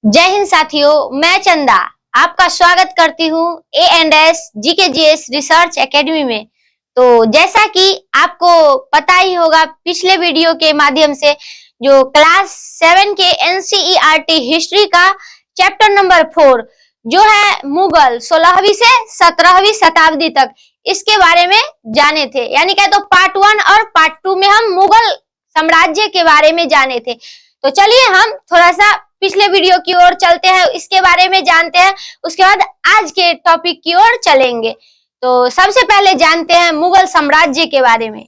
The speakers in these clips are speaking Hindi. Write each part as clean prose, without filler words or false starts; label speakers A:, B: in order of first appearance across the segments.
A: जय हिंद साथियों, मैं चंदा आपका स्वागत करती हूँ A&S GKGS रिसर्च एकेडमी में। तो जैसा कि आपको पता ही होगा, पिछले वीडियो के माध्यम से जो क्लास 7 के NCERT हिस्ट्री का चैप्टर नंबर 4 जो है मुगल 16वीं से 17वीं शताब्दी तक, इसके बारे में जाने थे। यानी क्या, तो पार्ट 1 और पार्ट 2 में हम मुगल साम्राज्य के बारे में जाने थे। तो चलिए हम थोड़ा सा पिछले वीडियो की ओर चलते हैं, इसके बारे में जानते हैं, उसके बाद आज के टॉपिक की ओर चलेंगे। तो सबसे पहले जानते हैं मुगल साम्राज्य के बारे में।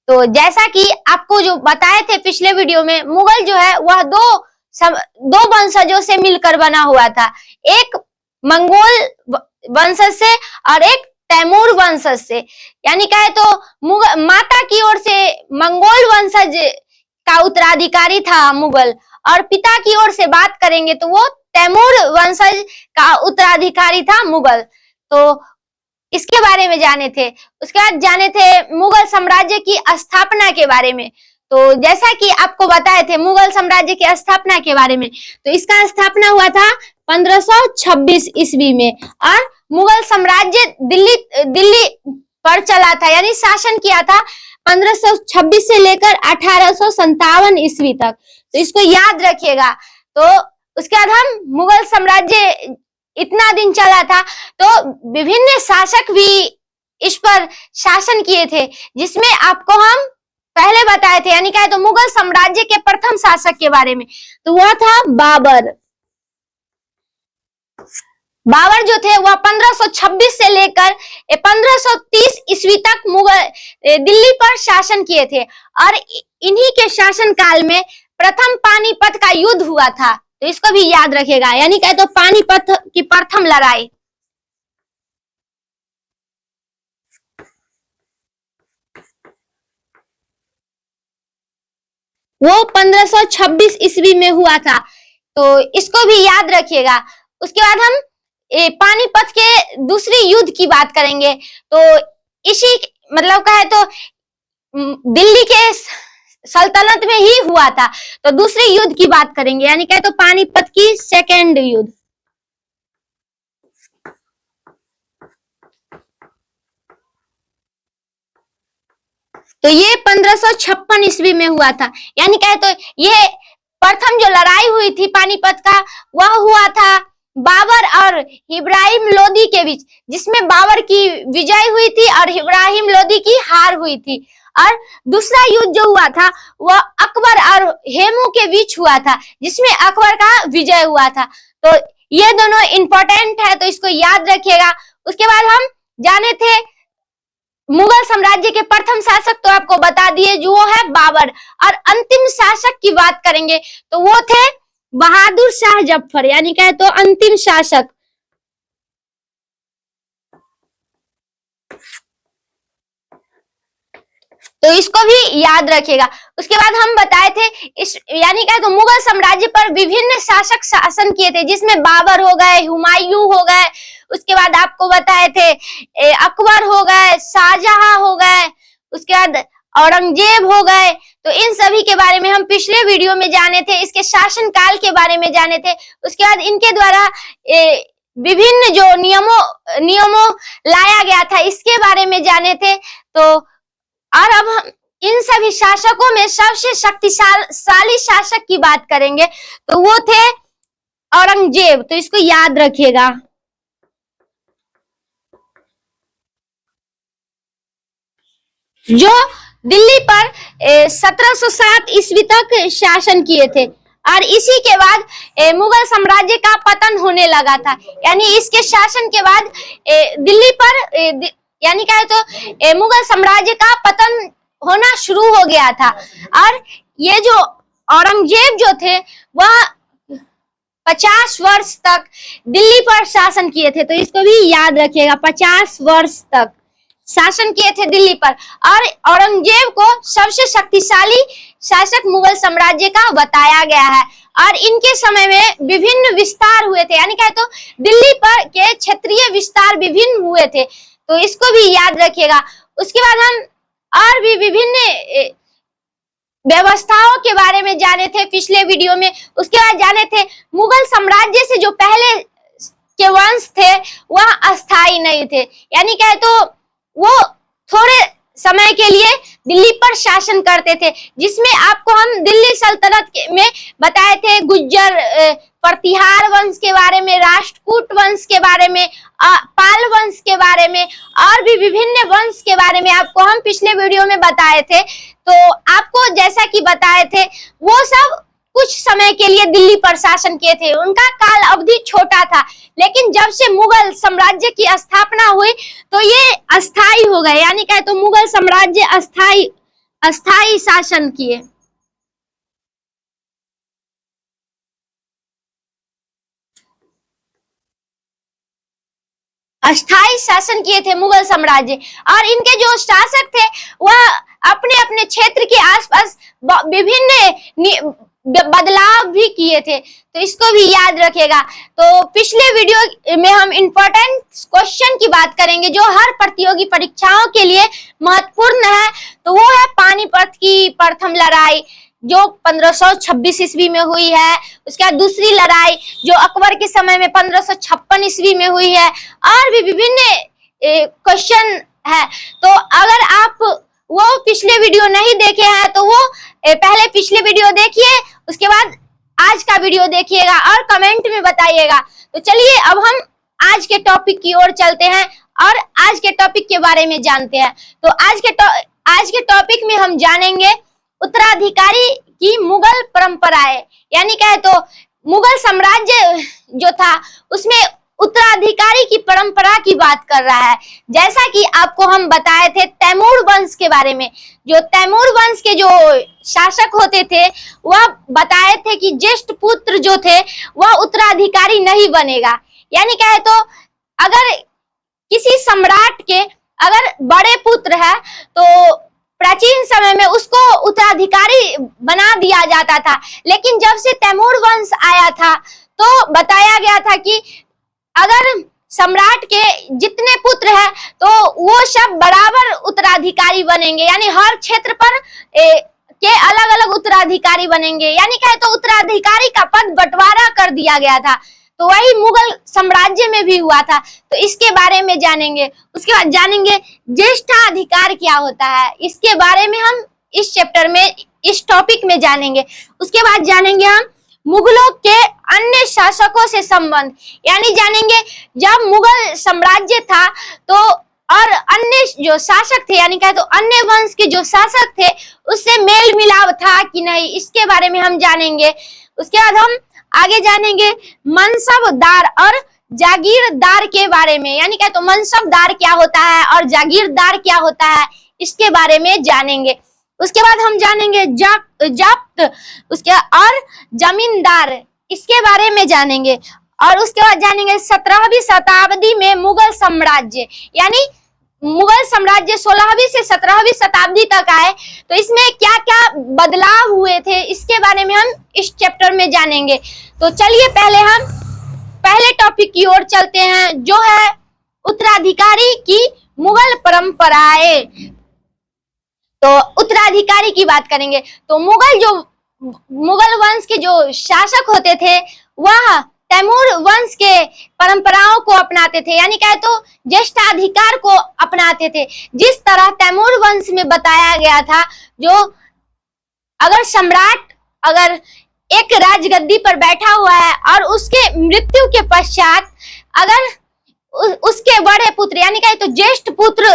A: तो जैसा कि आपको जो बताए थे पिछले वीडियो में, मुगल जो है वह दो वंशजों से मिलकर बना हुआ था। एक मंगोल वंशज से और एक तैमूर वंशज से। यानी कहे तो माता की ओर से मंगोल वंशज का उत्तराधिकारी था मुगल, और पिता की ओर से बात करेंगे तो वो तैमूर वंशज का उत्तराधिकारी था मुगल। तो इसके बारे में जाने थे। उसके बाद जाने थे मुगल साम्राज्य की स्थापना के बारे में। तो जैसा कि आपको बताए थे मुगल साम्राज्य की स्थापना के बारे में, तो इसका स्थापना हुआ था 1526 ईस्वी में, और मुगल साम्राज्य दिल्ली पर चला था, यानी शासन किया था 1526 से लेकर 1857 ईस्वी तक। तो इसको याद रखिएगा। तो उसके बाद हम मुगल साम्राज्य इतना दिन चला था, तो विभिन्न शासक भी इस पर शासन किए थे, जिसमें आपको हम पहले बताए थे। यानी क्या है, तो मुगल साम्राज्य के प्रथम शासक के बारे में, तो वह था बाबर। बाबर जो थे वह 1526 से लेकर 1530 ईस्वी तक मुगल दिल्ली पर शासन किए थे, और इन्हीं के शासन काल में प्रथम पानीपत का युद्ध हुआ था। तो इसको भी याद रखिएगा। यानी कहे तो पानीपत की प्रथम लड़ाई, वो 1526 ईस्वी में हुआ था। तो इसको भी याद रखिएगा। उसके बाद हम पानीपत के दूसरी युद्ध की बात करेंगे। तो इसी मतलब कहे तो दिल्ली के सल्तनत में ही हुआ था। तो दूसरे युद्ध की बात करेंगे, यानी कहे तो पानीपत की सेकेंड युद्ध। तो ये 1556 ईस्वी में हुआ था। यानी कहे तो ये प्रथम जो लड़ाई हुई थी पानीपत का, वह हुआ था बाबर और इब्राहिम लोदी के बीच, जिसमें बाबर की विजय हुई थी और इब्राहिम लोदी की हार हुई थी। और दूसरा युद्ध जो हुआ था वह अकबर और हेमू के बीच हुआ था, जिसमें अकबर का विजय हुआ था। तो ये दोनों इंपॉर्टेंट है, तो इसको याद रखिएगा। उसके बाद हम जाने थे मुगल साम्राज्य के प्रथम शासक, तो आपको बता दिए जो है बाबर। और अंतिम शासक की बात करेंगे तो वो थे बहादुर शाह जफर, यानी कहे तो अंतिम शासक। तो इसको भी याद रखिएगा। उसके बाद हम बताए थे यानी कहे तो मुगल साम्राज्य पर विभिन्न शासक शासन किए थे, जिसमें बाबर हो गए, हुमायूं हो गए, उसके बाद आपको बताए थे अकबर हो गए, शाहजहां हो गए, उसके बाद औरंगजेब हो गए। तो इन सभी के बारे में हम पिछले वीडियो में जाने थे, इसके शासन काल के बारे में जाने थे। उसके बाद इनके द्वारा विभिन्न जो नियमों लाया गया था, इसके बारे में जाने थे। तो और अब हम इन सभी शासकों में सबसे शक्तिशाली शासक की बात करेंगे, तो वो थे औरंगजेब। तो इसको याद रखिएगा। जो दिल्ली पर 1707 ईस्वी तक शासन किए थे, और इसी के बाद मुगल साम्राज्य का पतन होने लगा था। यानी इसके शासन के बाद दिल्ली पर यानी कहे तो मुगल साम्राज्य का पतन होना शुरू हो गया था। और ये जो औरंगजेब जो थे वह 50 वर्ष तक दिल्ली पर शासन किए थे। तो इसको भी याद रखिएगा, 50 वर्ष तक शासन किए थे दिल्ली पर। और औरंगजेब को सबसे शक्तिशाली शासक मुगल साम्राज्य का बताया गया है, और इनके समय में विभिन्न विस्तार हुए थे। यानी कहे तो दिल्ली पर के क्षेत्रीय विस्तार विभिन्न हुए थे। तो इसको भी याद रखिएगा। उसके बाद हम और भी विभिन्न व्यवस्थाओं के बारे में जाने थे पिछले वीडियो में। उसके बाद जाने थे मुगल साम्राज्य से जो पहले के वंश थे वह अस्थाई नहीं थे, यानी कहे तो वो थोड़े समय के लिए दिल्ली पर शासन करते थे, जिसमें आपको हम दिल्ली सल्तनत में बताए थे गुज्जर प्रतिहार वंश के बारे में, राष्ट्रकूट वंश के बारे में, पाल वंश के बारे में और भी विभिन्न वंश के बारे में आपको हम पिछले वीडियो में बताए थे। तो आपको जैसा कि बताए थे वो सब कुछ समय के लिए दिल्ली पर शासन किए थे, उनका काल अवधि छोटा था, लेकिन जब से मुगल साम्राज्य की स्थापना हुई तो ये अस्थाई हो गए, यानी कहे तो मुगल साम्राज्य अस्थाई शासन किए। अस्थाई शासन किए थे मुगल साम्राज्य, और इनके जो शासक थे वह अपने अपने क्षेत्र के आसपास विभिन्न बदलाव भी किए थे, तो इसको भी याद रखेगा। तो पिछले वीडियो में हम इंपॉर्टेंट क्वेश्चन की बात करेंगे जो हर प्रतियोगी परीक्षाओं के लिए महत्वपूर्ण है, तो वो है पानीपत की प्रथम लड़ाई जो 1526 ईस्वी में हुई है। उसके बाद दूसरी लड़ाई जो अकबर के समय में 1556 ईस्वी में हुई है, और भी विभिन्न क्वेश्चन है। तो अगर आप वो पिछले वीडियो नहीं देखे हैं तो वो पहले पिछले वीडियो देखिए, उसके बाद आज का वीडियो देखिएगा और कमेंट में बताइएगा। तो चलिए अब हम आज के टॉपिक की ओर चलते हैं और आज के टॉपिक के बारे में जानते हैं। तो आज के टॉपिक में हम जानेंगे उत्तराधिकारी की मुगल परंपराएं, यानी कहे तो मुगल साम्राज्य जो था उसमें उत्तराधिकारी की परंपरा की बात कर रहा है। जैसा कि आपको हम बताए थे तैमूर वंश के बारे में, जो तैमूर वंश के जो शासक होते थे वह बताए थे कि ज्येष्ठ पुत्र जो थे वह उत्तराधिकारी नहीं बनेगा, यानी कहे तो अगर किसी सम्राट के अगर बड़े पुत्र है तो प्राचीन समय में उसको उत्तराधिकारी बना दिया जाता था, लेकिन जब से तैमूर वंश आया था तो बताया गया था कि अगर सम्राट के जितने पुत्र हैं तो वो सब बराबर उत्तराधिकारी बनेंगे, यानी हर क्षेत्र पर के अलग अलग उत्तराधिकारी बनेंगे, यानी कहे तो उत्तराधिकारी का पद बंटवारा कर दिया गया था। तो वही मुगल साम्राज्य में भी हुआ था, तो इसके बारे में जानेंगे। उसके बाद जानेंगे ज्येष्ठाधिकार क्या होता है, इसके बारे में हम इस चैप्टर में इस टॉपिक में जानेंगे। उसके बाद जानेंगे हम मुगलों के अन्य शासकों से संबंध, यानी जानेंगे जब मुगल साम्राज्य था तो और अन्य जो शासक थे, यानी कहे तो अन्य वंश के जो शासक थे उससे मेल मिलाप था कि नहीं, इसके बारे में हम जानेंगे। उसके बाद हम आगे जानेंगे मनसबदार और जागीरदार के बारे में, यानी कहे तो मनसबदार क्या होता है और जागीरदार क्या होता है, इसके बारे में जानेंगे। उसके बाद हम जानेंगे जब्त उसके और जमींदार, इसके बारे में जानेंगे। और उसके बाद जानेंगे 17वीं शताब्दी में मुगल साम्राज्य, यानी मुगल साम्राज्य 16वीं से 17वीं शताब्दी तक आए तो इसमें क्या क्या बदलाव हुए थे, इसके बारे में हम इस चैप्टर में जानेंगे। तो चलिए पहले हम पहले टॉपिक की ओर चलते हैं जो है उत्तराधिकारी की मुगल परंपराएं। तो उत्तराधिकारी की बात करेंगे तो मुगल वंश के जो शासक होते थे वह तैमूर वंश के परंपराओं को अपनाते थे, यानी कहे तो ज्येष्ठाधिकार को अपनाते थे। जिस तरह तैमूर वंश में बताया गया था जो अगर सम्राट अगर एक राजगद्दी पर बैठा हुआ है और उसके मृत्यु के पश्चात अगर उसके बड़े पुत्र यानी कहे तो ज्येष्ठ पुत्र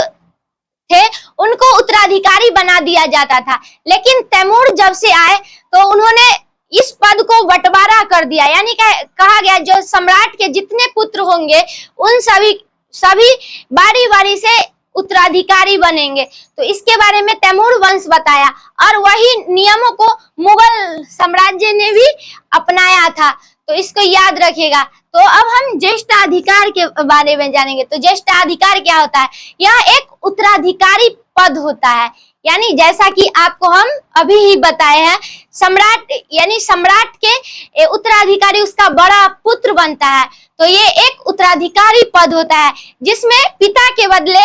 A: थे उनको उत्तराधिकारी बना दिया जाता था, लेकिन तैमूर जब से आए तो उन्होंने इस पद को बंटवारा कर दिया, यानी कहा गया जो सम्राट के जितने पुत्र होंगे उन सभी बारी बारी से उत्तराधिकारी बनेंगे। तो इसके बारे में तैमूर वंश बताया और वही नियमों को मुगल साम्राज्य ने भी अपनाया था, तो इसको याद रखिएगा। तो अब हम ज्येष्ठाधिकार के बारे में जानेंगे। तो ज्येष्ठाधिकार क्या होता है? यह एक उत्तराधिकारी पद होता है, यानी जैसा कि आपको हम अभी ही बताए हैं, सम्राट यानी सम्राट के उत्तराधिकारी उसका बड़ा पुत्र बनता है, तो ये एक उत्तराधिकारी पद होता है जिसमें पिता के बदले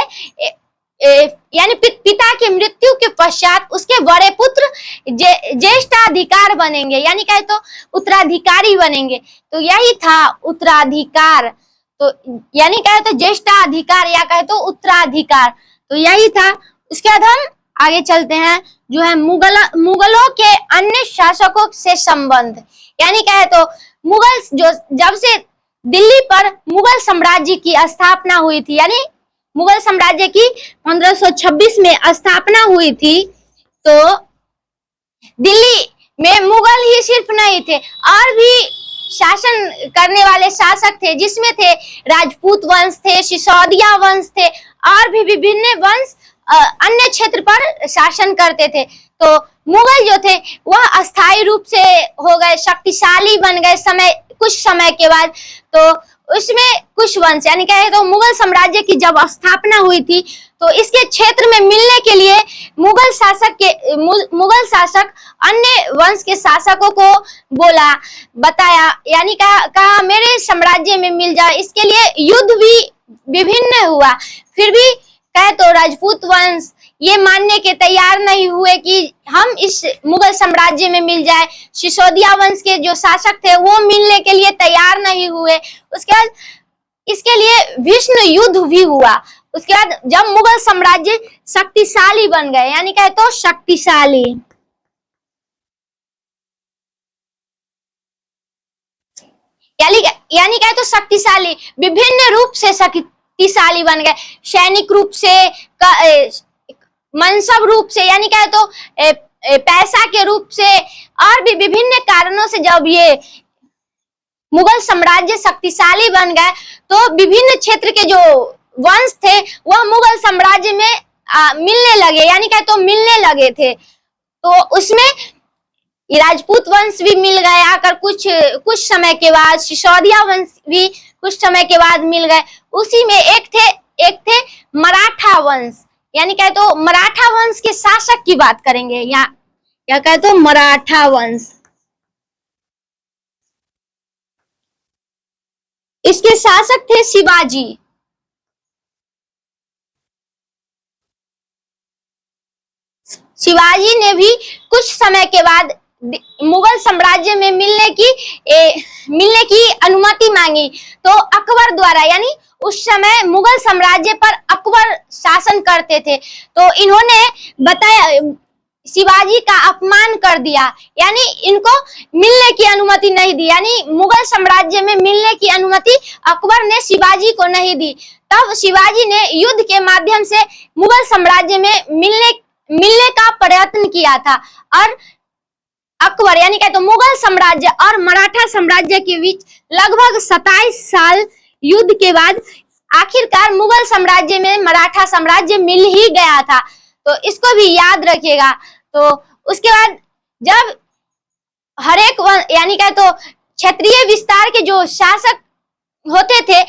A: यानी पिता की मृत्यु के पश्चात उसके बड़े पुत्र ज्येष्ठाधिकार बनेंगे, यानी कहे तो उत्तराधिकारी बनेंगे। तो यही था उत्तराधिकार, तो यानी कहे तो ज्येष्ठाधिकार या कहे तो उत्तराधिकार, तो यही था। उसके बाद हम आगे चलते हैं, जो है मुगलों के अन्य शासकों से संबंध, यानी कहे तो मुगल जो जब से दिल्ली पर मुगल साम्राज्य की स्थापना हुई थी, यानी मुगल साम्राज्य की 1526 में स्थापना हुई थी, तो दिल्ली में मुगल ही सिर्फ नहीं थे, और भी शासन करने वाले शासक थे, जिसमें थे राजपूत वंश थे, सिसोदिया वंश थे, और भी विभिन्न वंश अन्य क्षेत्र पर शासन करते थे। तो मुगल जो थे वह अस्थायी रूप से हो गए, शक्तिशाली बन गए कुछ समय के बाद। तो उसमें कुछ वंश, यानी कहे तो मुगल साम्राज्य की जब स्थापना हुई थी, तो इसके क्षेत्र में मिलने के लिए मुगल शासक अन्य वंश के शासकों को बताया, यानी कहा मेरे साम्राज्य में मिल जाए। इसके लिए युद्ध भी विभिन्न हुआ, फिर भी कहे तो राजपूत वंश ये मानने के तैयार नहीं हुए कि हम इस मुगल साम्राज्य में मिल जाए। सिसोदिया वंश के जो शासक थे वो मिलने के लिए तैयार नहीं हुए। उसके बाद इसके लिए भीष्म युद्ध भी हुआ। उसके बाद जब मुगल साम्राज्य शक्तिशाली बन गए, यानी कहे तो शक्तिशाली, यानी कहे तो शक्तिशाली, विभिन्न रूप से शक्तिशाली बन गए, सैनिक रूप से, मनसब रूप से, यानी कहे तो पैसा के रूप से, और भी विभिन्न कारणों से जब ये मुगल साम्राज्य शक्तिशाली बन गए, तो विभिन्न क्षेत्र के जो वंश थे वह मुगल साम्राज्य में मिलने लगे, यानी कहे तो मिलने लगे थे। तो उसमें राजपूत वंश भी मिल गए आकर कुछ समय के बाद, सिसोदिया वंश भी कुछ समय के बाद मिल गए। उसी में एक थे मराठा वंश, यानी कहे तो मराठा वंश के शासक की बात करेंगे, या कहे तो मराठा वंश। इसके शासक थे शिवाजी। शिवाजी ने भी कुछ समय के बाद मुगल साम्राज्य में मिलने की अनुमति मांगी, तो अकबर द्वारा, यानी उस समय मुगल साम्राज्य पर अकबर शासन करते थे, तो इन्होंने बताया शिवाजी का अपमान कर दिया, यानी इनको मिलने की अनुमति नहीं दी, यानी मुगल साम्राज्य में मिलने की अनुमति अकबर ने शिवाजी को नहीं दी। तब शिवाजी ने युद्ध के माध्यम से मुगल साम्राज्य में मिलने का प्रयत्न किया था, और अकबर, यानी कहे तो मुगल साम्राज्य और मराठा साम्राज्य के बीच लगभग 27 साल युद्ध के बाद आखिरकार मुगल साम्राज्य में मराठा साम्राज्य मिल ही गया था। तो इसको भी याद रखिएगा। तो उसके बाद जब हरेक यानी कहे तो क्षेत्रीय विस्तार के जो शासक होते थे,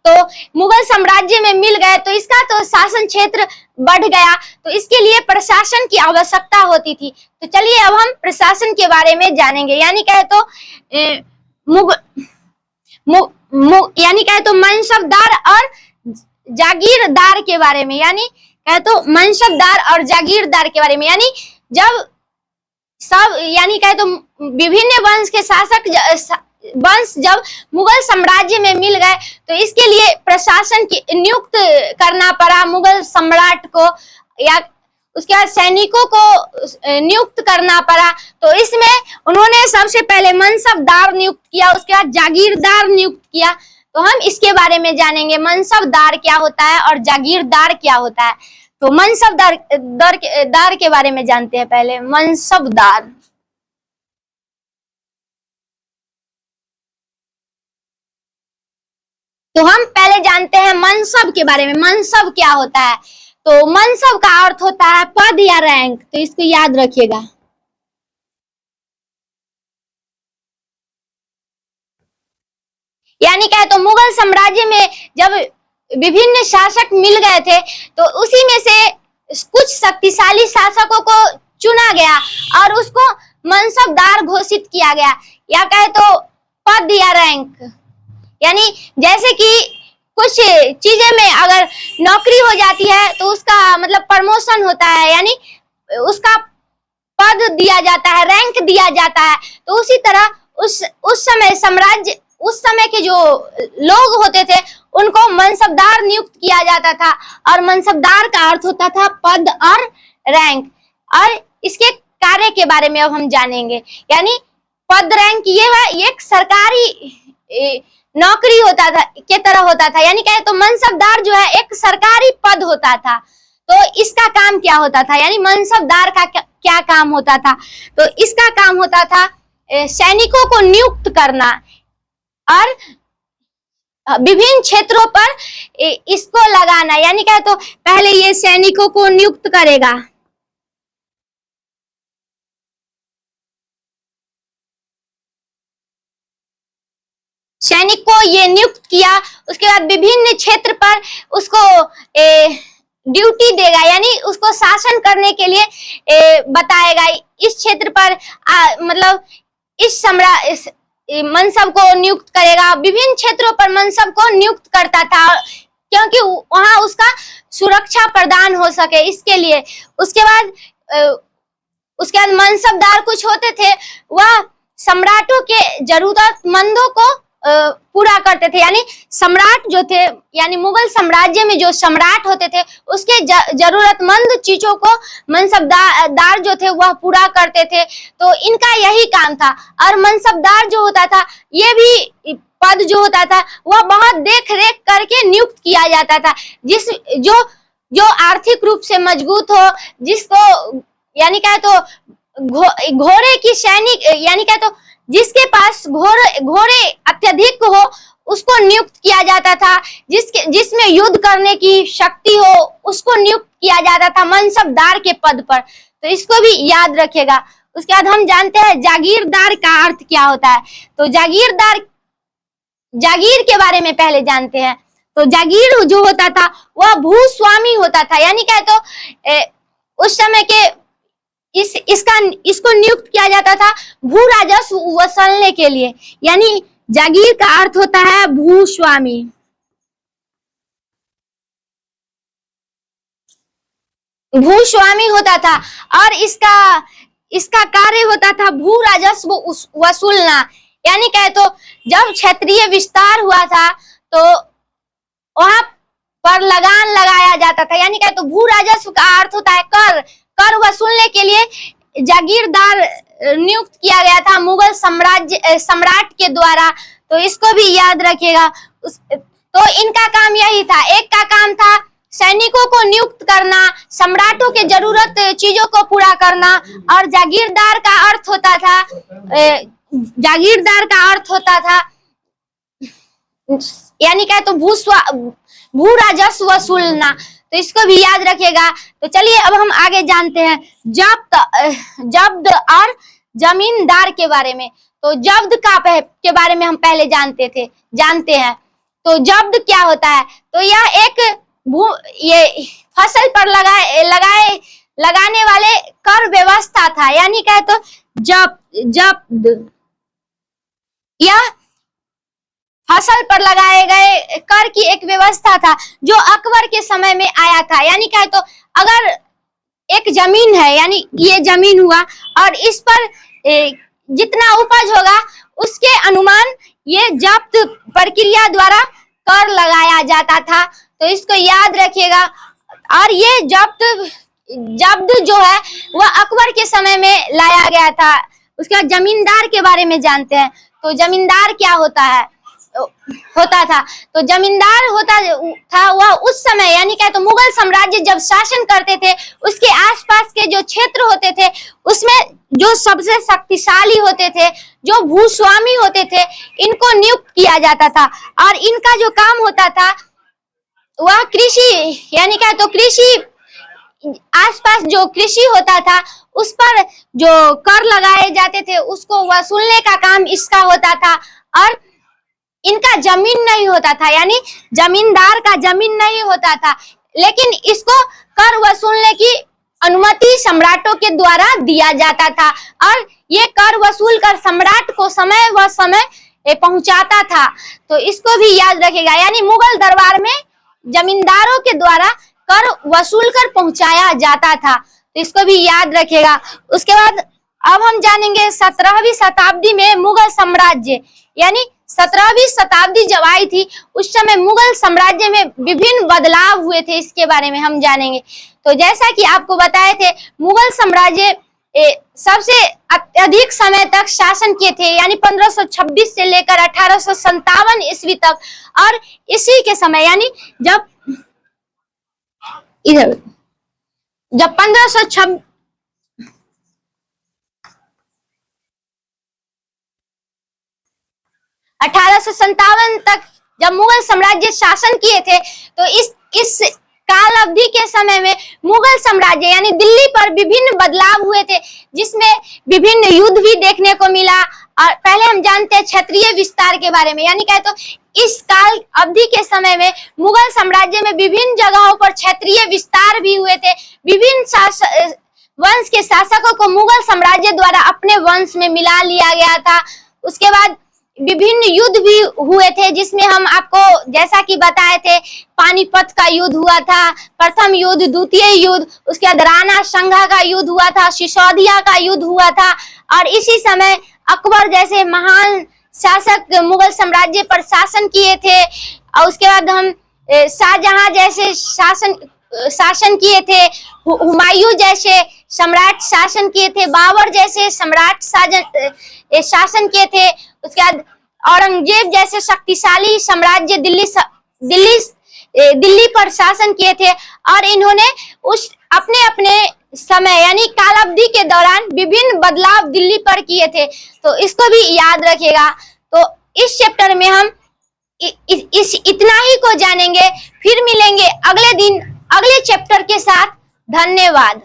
A: तो मुगल साम्राज्य में मिल गए, तो इसका तो शासन क्षेत्र बढ़ गया, तो इसके लिए प्रशासन की आवश्यकता होती थी। तो चलिए अब हम प्रशासन के बारे में जानेंगे, यानी कहे तो यानी कहे तो मनसबदार और जागीरदार के बारे में, यानी कहे तो मनसबदार और जागीरदार के बारे में, यानी जब सब, यानी कहे तो विभिन्न वंश के शासक वंश जब मुगल साम्राज्य में मिल गए, तो इसके लिए प्रशासन की नियुक्त करना पड़ा मुगल सम्राट को, या उसके बाद सैनिकों को नियुक्त करना पड़ा। तो इसमें उन्होंने सबसे पहले मनसबदार नियुक्त किया, उसके बाद जागीरदार नियुक्त किया। तो हम इसके बारे में जानेंगे, मनसबदार क्या होता है और जागीरदार क्या होता है। तो मनसबदार के बारे में जानते हैं पहले। मनसबदार, तो हम पहले जानते हैं मनसब के बारे में। मनसब क्या होता है? तो मनसब का अर्थ होता है पद या रैंक, तो इसको याद रखिएगा। यानी क्या है, तो मुगल साम्राज्य में जब विभिन्न शासक मिल गए थे, तो उसी में से कुछ शक्तिशाली शासकों को चुना गया और उसको मनसबदार घोषित किया गया, या कहे तो पद या रैंक। यानी जैसे कि कुछ चीजें में अगर नौकरी हो जाती है तो उसका मतलब प्रमोशन होता है, यानी उसका पद दिया जाता है, रैंक दिया जाता है। तो उसी तरह उस समय साम्राज्य, उस समय के जो लोग होते थे उनको मनसबदार नियुक्त किया जाता था, और मनसबदार का अर्थ होता था पद और रैंक। और इसके कार्य के बारे में अब हम जानेंगे, यानी पद रैंक ये है, एक सरकारी नौकरी होता था के तरह होता था, यानी कहे तो मनसबदार जो है एक सरकारी पद होता था। तो इसका काम क्या होता था, यानी मनसबदार का क्या काम होता था? तो इसका काम होता था सैनिकों को नियुक्त करना और विभिन्न क्षेत्रों पर इसको लगाना, यानी कहे तो पहले ये सैनिकों को नियुक्त करेगा, सैनिक को ये नियुक्त किया, उसके बाद विभिन्न क्षेत्र पर उसको ड्यूटी देगा, यानी उसको शासन करने के लिए बताएगा। इस क्षेत्र पर मतलब इस मनसब को नियुक्त करेगा, विभिन्न क्षेत्रों पर मनसब को नियुक्त करता था क्योंकि वहां उसका सुरक्षा प्रदान हो सके, इसके लिए। उसके बाद मनसबदार कुछ होते थे, वह सम्राटों के जरूरतमंदों को पूरा करते थे, यानी सम्राट जो थे, यानी मुगल साम्राज्य में जो सम्राट होते थे उसके जरूरतमंद चीजों को मनसबदार जो थे वह पूरा करते थे। तो इनका यही काम था। और मनसबदार जो होता था, ये भी पद जो होता था वह बहुत देख रेख करके नियुक्त किया जाता था, जो आर्थिक रूप से मजबूत हो, जिसको यानी कहे तो घोड़े की सैनिक, यानी कहे तो जिसके पास घोड़े अत्यधिक हो उसको नियुक्त किया जाता था, जिसमें युद्ध करने की शक्ति हो उसको नियुक्त किया जाता था मनसबदार के पद पर। तो इसको भी याद रखिएगा। उसके बाद हम जानते हैं जागीरदार का अर्थ क्या होता है। तो जागीर के बारे में पहले जानते हैं। तो जागीर जो होता था वह भूस्वामी होता था, यानी कहे तो उस समय के इसको नियुक्त किया जाता था भू राजस्व वसूलने के लिए, यानी जागीर का अर्थ होता है भूस्वामी। भूस्वामी होता था और इसका कार्य होता था भू राजस्व वसूलना, यानी कहे तो जब क्षेत्रीय विस्तार हुआ था तो वहां पर लगान लगाया जाता था, यानी कहे तो भू राजस्व का अर्थ होता है कर वसूलने के लिए जागीरदार नियुक्त किया गया था मुगल सम्राट के द्वारा। तो इसको भी याद रखिएगा। तो इनका काम यही था। एक का काम था सैनिकों को नियुक्त करना, सम्राटों के जरूरत चीजों को पूरा करना, और जागीरदार का अर्थ होता था यानी कहे तो भू राजस्व वसूलना। तो इसको भी याद रखिएगा। तो चलिए अब हम आगे जानते हैं जब्त और जमींदार के बारे में। तो जब्त के बारे में हम पहले जानते हैं। तो जब्त क्या होता है? तो यह एक ये फसल पर लगाने वाले कर व्यवस्था था, यानी कहे तो जब्त यह फसल पर लगाए गए कर की एक व्यवस्था था जो अकबर के समय में आया था। यानी कहे तो अगर एक जमीन है, यानी ये जमीन हुआ और इस पर जितना उपज होगा उसके अनुमान ये जब्त प्रक्रिया द्वारा कर लगाया जाता था। तो इसको याद रखिएगा। और ये जब्त जो है वह अकबर के समय में लाया गया था। उसके बाद जमींदार के बारे में जानते हैं। तो जमींदार क्या होता था? तो जमींदार होता था वह उस समय, यानी कहे तो मुगल साम्राज्य जब शासन करते थे उसके आसपास के जो क्षेत्र होते थे उसमें जो सबसे शक्तिशाली होते थे, जो भूस्वामी होते थे, इनको नियुक्त किया जाता था। और इनका जो काम होता था वह कृषि, यानी कहे तो कृषि, आसपास जो कृषि होता था उस पर जो कर लगाए जाते थे उसको वसूलने का काम इसका होता था। और इनका जमीन नहीं होता था, यानी जमींदार का जमीन नहीं होता था, लेकिन इसको कर वसूलने की अनुमति सम्राटों के द्वारा दिया जाता था। और ये कर वसूल कर सम्राट को समय पहुंचाता था, तो इसको भी याद रखेगा। यानी मुगल दरबार में जमींदारों के द्वारा कर वसूल कर पहुंचाया जाता था, तो इसको भी याद रखेगा। उसके बाद अब हम जानेंगे 17वीं शताब्दी में मुगल साम्राज्य, यानी 17वीं शताब्दी जब आई थी उस समय मुगल साम्राज्य में विभिन्न बदलाव हुए थे, इसके बारे में हम जानेंगे। तो जैसा कि आपको बताए थे, मुगल साम्राज्य सबसे अधिक समय तक शासन किए थे, यानी 1526 से लेकर 1857 ईस्वी तक। और इसी के समय यानी जब 1857 तक जब मुगल साम्राज्य शासन किए थे, तो इस काल अवधि के समय में मुगल साम्राज्य यानी दिल्ली पर विभिन्न बदलाव हुए थे, जिसमें विभिन्न युद्ध भी देखने को मिला। और पहले हम जानते हैं क्षत्रिय विस्तार के बारे में, यानी कहे तो इस काल अवधि के समय में मुगल साम्राज्य में विभिन्न जगहों पर क्षत्रिय विस्तार भी हुए थे। विभिन्न वंश के शासकों को मुगल साम्राज्य द्वारा अपने वंश में मिला लिया गया था। उसके बाद विभिन्न युद्ध भी हुए थे, जिसमें हम आपको जैसा कि बताए थे, पानीपत का युद्ध हुआ था, प्रथम युद्ध, द्वितीय युद्ध, उसके बाद राणा संघा का युद्ध हुआ था, सिसोदिया का युद्ध हुआ था। और इसी समय अकबर जैसे महान शासक मुगल साम्राज्य पर शासन किए थे। और उसके बाद हम शाहजहां जैसे शासन किए थे, हुमायूं जैसे सम्राट शासन किए थे, बाबर जैसे सम्राट शासन किए थे। उसके बाद औरंगजेब जैसे शक्तिशाली साम्राज्य दिल्ली पर शासन किए थे। और इन्होंने उस अपने अपने समय यानी कालावधि के दौरान विभिन्न बदलाव दिल्ली पर किए थे, तो इसको भी याद रखिएगा। तो इस चैप्टर में हम इतना ही को जानेंगे, फिर मिलेंगे अगले दिन अगले चैप्टर के साथ। धन्यवाद।